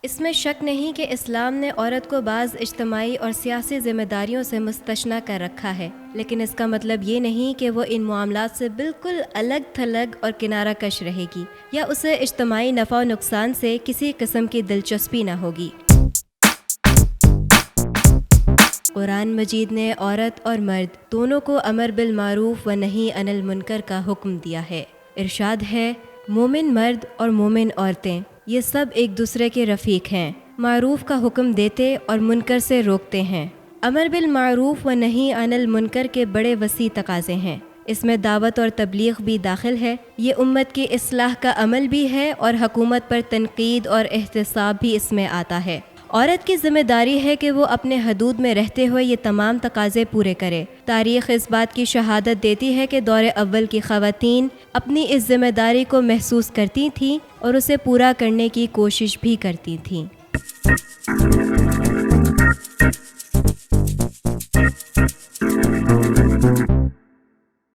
اس میں شک نہیں کہ اسلام نے عورت کو بعض اجتماعی اور سیاسی ذمہ داریوں سے مستثنیٰ کر رکھا ہے، لیکن اس کا مطلب یہ نہیں کہ وہ ان معاملات سے بالکل الگ تھلگ اور کنارہ کش رہے گی یا اسے اجتماعی نفع و نقصان سے کسی قسم کی دلچسپی نہ ہوگی۔ قرآن مجید نے عورت اور مرد دونوں کو امر بالمعروف و نہی عن المنکر کا حکم دیا ہے۔ ارشاد ہے، مومن مرد اور مومن عورتیں یہ سب ایک دوسرے کے رفیق ہیں، معروف کا حکم دیتے اور منکر سے روکتے ہیں۔ امر بالمعروف و نہی عن المنکر کے بڑے وسیع تقاضے ہیں، اس میں دعوت اور تبلیغ بھی داخل ہے، یہ امت کی اصلاح کا عمل بھی ہے اور حکومت پر تنقید اور احتساب بھی اس میں آتا ہے۔ عورت کی ذمہ داری ہے کہ وہ اپنے حدود میں رہتے ہوئے یہ تمام تقاضے پورے کرے۔ تاریخ اس بات کی شہادت دیتی ہے کہ دور اول کی خواتین اپنی اس ذمہ داری کو محسوس کرتی تھیں اور اسے پورا کرنے کی کوشش بھی کرتی تھیں۔